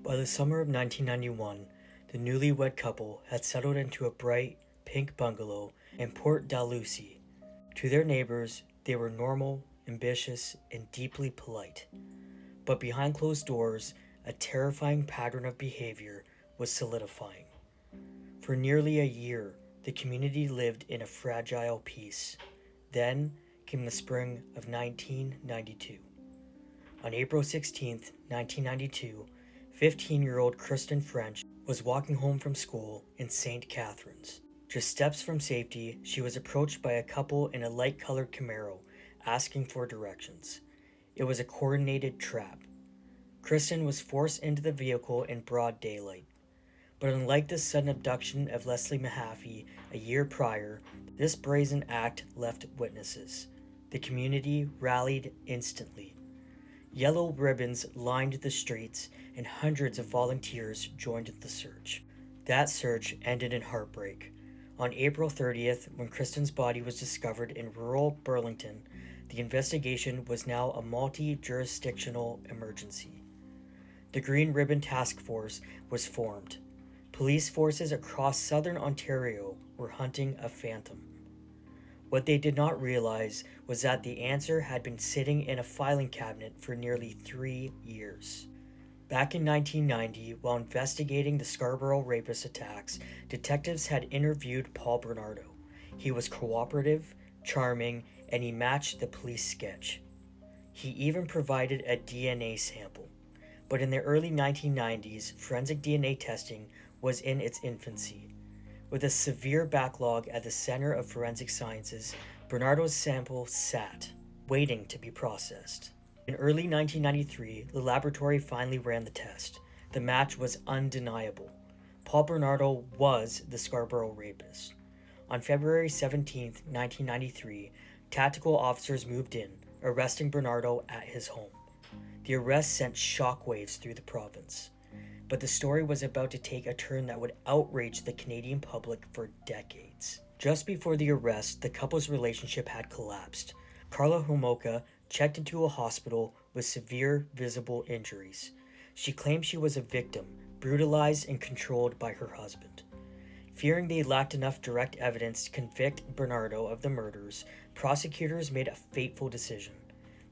By the summer of 1991, the newlywed couple had settled into a bright, pink bungalow in Port Dalhousie. To their neighbors, they were normal, ambitious, and deeply polite. But behind closed doors, a terrifying pattern of behavior was solidifying. For nearly a year, the community lived in a fragile peace. Then came the spring of 1992. On April 16, 1992, 15-year-old Kristen French was walking home from school in St. Catharines. Just steps from safety, she was approached by a couple in a light-colored Camaro, asking for directions. It was a coordinated trap. Kristen was forced into the vehicle in broad daylight. But unlike the sudden abduction of Leslie Mahaffey a year prior, this brazen act left witnesses. The community rallied instantly. Yellow ribbons lined the streets, and hundreds of volunteers joined the search. That search ended in heartbreak. On April 30th, when Kristen's body was discovered in rural Burlington, the investigation was now a multi-jurisdictional emergency. The Green Ribbon Task Force was formed. Police forces across southern Ontario were hunting a phantom. What they did not realize was that the answer had been sitting in a filing cabinet for nearly 3 years. Back in 1990, while investigating the Scarborough rapist attacks, detectives had interviewed Paul Bernardo. He was cooperative, charming, and he matched the police sketch. He even provided a DNA sample. But in the early 1990s, forensic DNA testing was in its infancy. With a severe backlog at the Center of Forensic Sciences, Bernardo's sample sat, waiting to be processed. In early 1993, the laboratory finally ran the test. The match was undeniable. Paul Bernardo was the Scarborough rapist. On February 17, 1993, tactical officers moved in, arresting Bernardo at his home. The arrest sent shockwaves through the province. But the story was about to take a turn that would outrage the Canadian public for decades. Just before the arrest, the couple's relationship had collapsed. Karla Homolka checked into a hospital with severe visible injuries. She claimed she was a victim, brutalized and controlled by her husband. Fearing they lacked enough direct evidence to convict Bernardo of the murders, prosecutors made a fateful decision.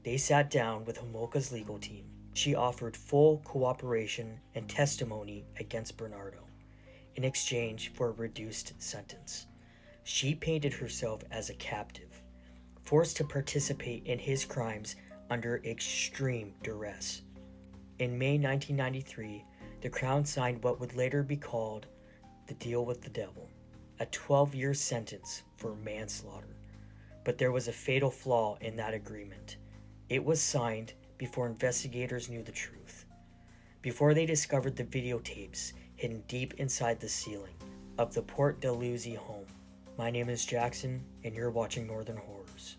They sat down with Homolka's legal team. She offered full cooperation and testimony against Bernardo in exchange for a reduced sentence. She painted herself as a captive, forced to participate in his crimes under extreme duress. In May 1993, the Crown signed what would later be called the Deal with the Devil, a 12-year sentence for manslaughter. But there was a fatal flaw in that agreement. It was signed before investigators knew the truth, before they discovered the videotapes hidden deep inside the ceiling of the Port Dalhousie home. My name is Jackson, and you're watching Northern Horrors.